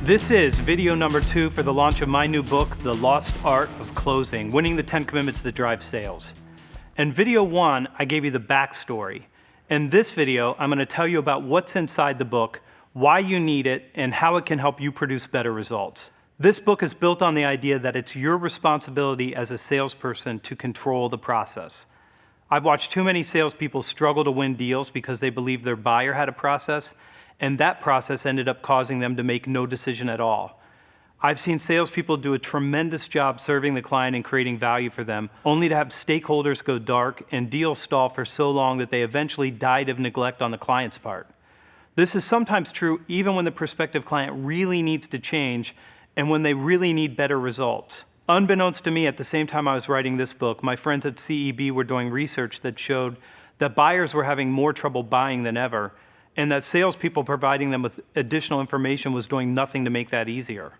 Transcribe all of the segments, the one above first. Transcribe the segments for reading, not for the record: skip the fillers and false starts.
This is video number 2 for the launch of my new book, The Lost Art of Closing, Winning the 10 Commitments That Drive Sales. In video 1, I gave you the backstory. In this video, I'm going to tell you about what's inside the book, why you need it, and how it can help you produce better results. This book is built on the idea that it's your responsibility as a salesperson to control the process. I've watched too many salespeople struggle to win deals because they believed their buyer had a process, and that process ended up causing them to make no decision at all. I've seen salespeople do a tremendous job serving the client and creating value for them, only to have stakeholders go dark and deals stall for so long that they eventually died of neglect on the client's part. This is sometimes true even when the prospective client really needs to change and when they really need better results. Unbeknownst to me, at the same time I was writing this book, my friends at CEB were doing research that showed that buyers were having more trouble buying than ever, and that salespeople providing them with additional information was doing nothing to make that easier.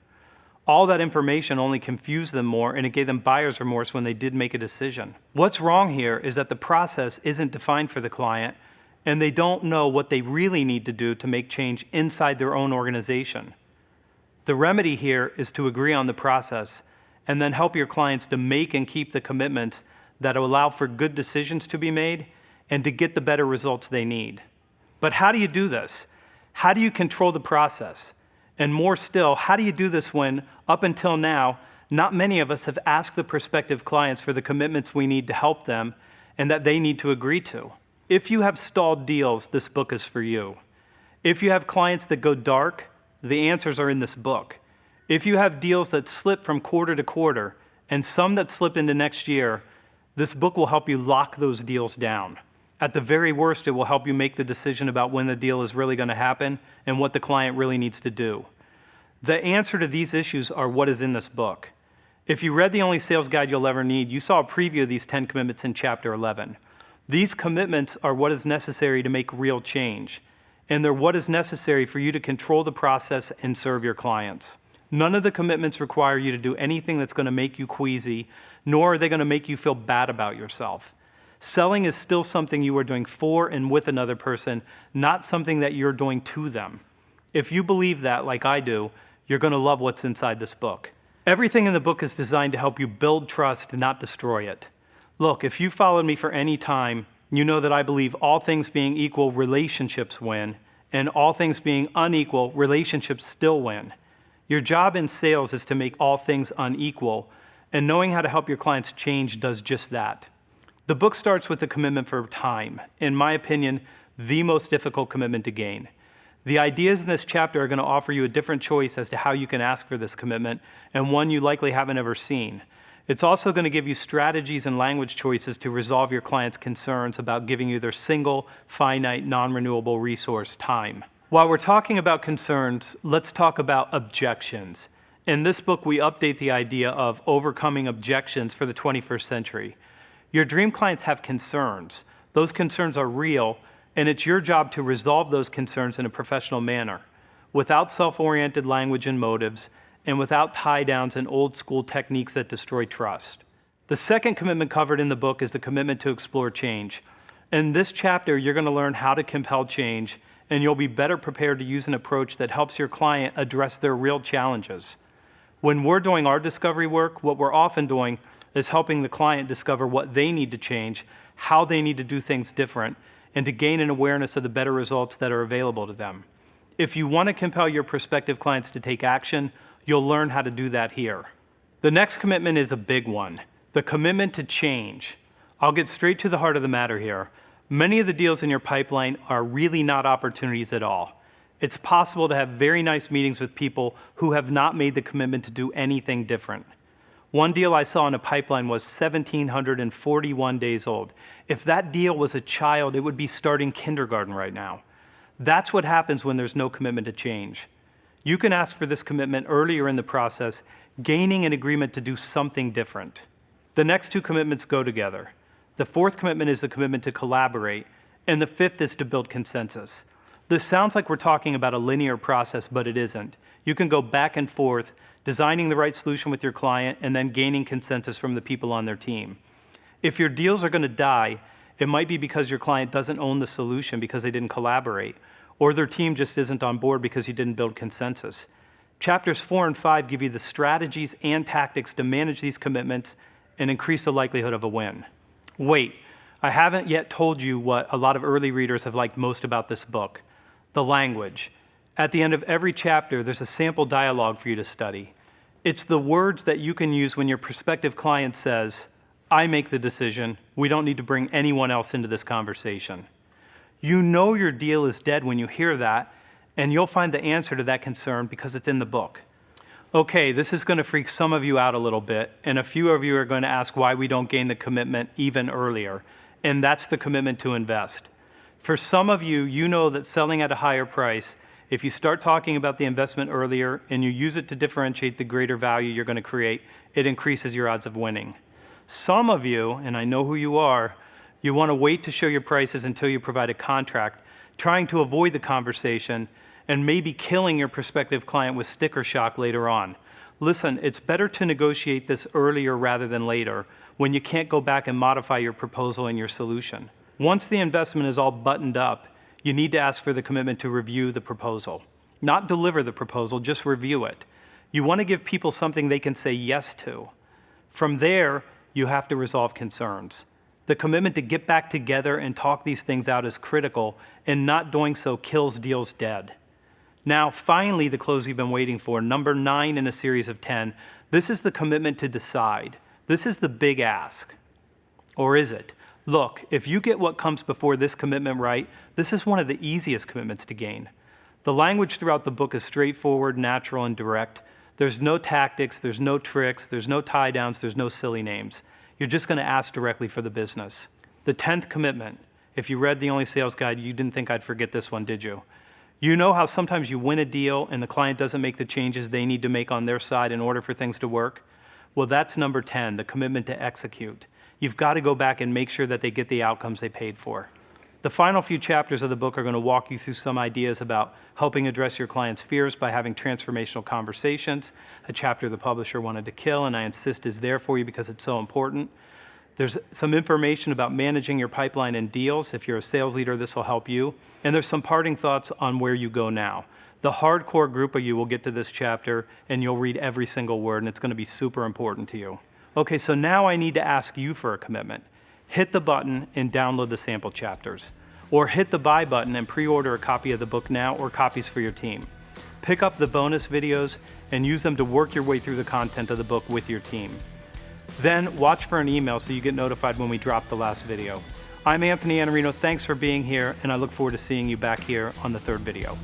All that information only confused them more, and it gave them buyer's remorse when they did make a decision. What's wrong here is that the process isn't defined for the client, and they don't know what they really need to do to make change inside their own organization. The remedy here is to agree on the process, and then help your clients to make and keep the commitments that allow for good decisions to be made and to get the better results they need. But how do you do this? How do you control the process? And more still, how do you do this when, up until now, not many of us have asked the prospective clients for the commitments we need to help them and that they need to agree to? If you have stalled deals, this book is for you. If you have clients that go dark, the answers are in this book. If you have deals that slip from quarter to quarter and some that slip into next year, this book will help you lock those deals down. At the very worst, it will help you make the decision about when the deal is really going to happen and what the client really needs to do. The answer to these issues are what is in this book. If you read The Only Sales Guide You'll Ever Need, you saw a preview of these 10 commitments in Chapter 11. These commitments are what is necessary to make real change, and they're what is necessary for you to control the process and serve your clients. None of the commitments require you to do anything that's going to make you queasy, nor are they going to make you feel bad about yourself. Selling is still something you are doing for and with another person, not something that you're doing to them. If you believe that, like I do, you're going to love what's inside this book. Everything in the book is designed to help you build trust, not destroy it. Look, if you followed me for any time, you know that I believe all things being equal, relationships win, and all things being unequal, relationships still win. Your job in sales is to make all things unequal, and knowing how to help your clients change does just that. The book starts with the commitment for time. In my opinion, the most difficult commitment to gain. The ideas in this chapter are going to offer you a different choice as to how you can ask for this commitment, and one you likely haven't ever seen. It's also going to give you strategies and language choices to resolve your clients' concerns about giving you their single, finite, non-renewable resource, time. While we're talking about concerns, let's talk about objections. In this book, we update the idea of overcoming objections for the 21st century. Your dream clients have concerns. Those concerns are real, and it's your job to resolve those concerns in a professional manner, without self-oriented language and motives, and without tie-downs and old-school techniques that destroy trust. The second commitment covered in the book is the commitment to explore change. In this chapter, you're going to learn how to compel change, and you'll be better prepared to use an approach that helps your client address their real challenges. When we're doing our discovery work, what we're often doing is helping the client discover what they need to change, how they need to do things different, and to gain an awareness of the better results that are available to them. If you want to compel your prospective clients to take action, you'll learn how to do that here. The next commitment is a big one, the commitment to change. I'll get straight to the heart of the matter here. Many of the deals in your pipeline are really not opportunities at all. It's possible to have very nice meetings with people who have not made the commitment to do anything different. One deal I saw in a pipeline was 1,741 days old. If that deal was a child, it would be starting kindergarten right now. That's what happens when there's no commitment to change. You can ask for this commitment earlier in the process, gaining an agreement to do something different. The next two commitments go together. The fourth commitment is the commitment to collaborate, and the fifth is to build consensus. This sounds like we're talking about a linear process, but it isn't. You can go back and forth, designing the right solution with your client, and then gaining consensus from the people on their team. If your deals are going to die, it might be because your client doesn't own the solution because they didn't collaborate, or their team just isn't on board because you didn't build consensus. Chapters 4 and 5 give you the strategies and tactics to manage these commitments and increase the likelihood of a win. Wait, I haven't yet told you what a lot of early readers have liked most about this book, the language. At the end of every chapter, there's a sample dialogue for you to study. It's the words that you can use when your prospective client says, I make the decision, we don't need to bring anyone else into this conversation. You know your deal is dead when you hear that, and you'll find the answer to that concern because it's in the book. Okay, this is going to freak some of you out a little bit, and a few of you are going to ask why we don't gain the commitment even earlier, and that's the commitment to invest. For some of you, you know that selling at a higher price, if you start talking about the investment earlier and you use it to differentiate the greater value you're going to create, it increases your odds of winning. Some of you, and I know who you are, you want to wait to show your prices until you provide a contract, trying to avoid the conversation and maybe killing your prospective client with sticker shock later on. Listen, it's better to negotiate this earlier rather than later when you can't go back and modify your proposal and your solution. Once the investment is all buttoned up, you need to ask for the commitment to review the proposal. Not deliver the proposal, just review it. You want to give people something they can say yes to. From there, you have to resolve concerns. The commitment to get back together and talk these things out is critical, and not doing so kills deals dead. Now, finally, the close you've been waiting for, number 9 in a series of 10. This is the commitment to decide. This is the big ask. Or is it? Look, if you get what comes before this commitment right, this is one of the easiest commitments to gain. The language throughout the book is straightforward, natural, and direct. There's no tactics, there's no tricks, there's no tie downs, there's no silly names. You're just going to ask directly for the business. The 10th commitment. If you read The Only Sales Guide, you didn't think I'd forget this one, did you? You know how sometimes you win a deal and the client doesn't make the changes they need to make on their side in order for things to work? Well, that's number 10, the commitment to execute. You've got to go back and make sure that they get the outcomes they paid for. The final few chapters of the book are going to walk you through some ideas about helping address your client's fears by having transformational conversations, a chapter the publisher wanted to kill, and I insist is there for you because it's so important. There's some information about managing your pipeline and deals. If you're a sales leader, this will help you. And there's some parting thoughts on where you go now. The hardcore group of you will get to this chapter, and you'll read every single word, and it's going to be super important to you. Okay, so now I need to ask you for a commitment. Hit the button and download the sample chapters. Or hit the buy button and pre-order a copy of the book now or copies for your team. Pick up the bonus videos and use them to work your way through the content of the book with your team. Then watch for an email so you get notified when we drop the last video. I'm Anthony Iannarino, thanks for being here, and I look forward to seeing you back here on the 3rd video.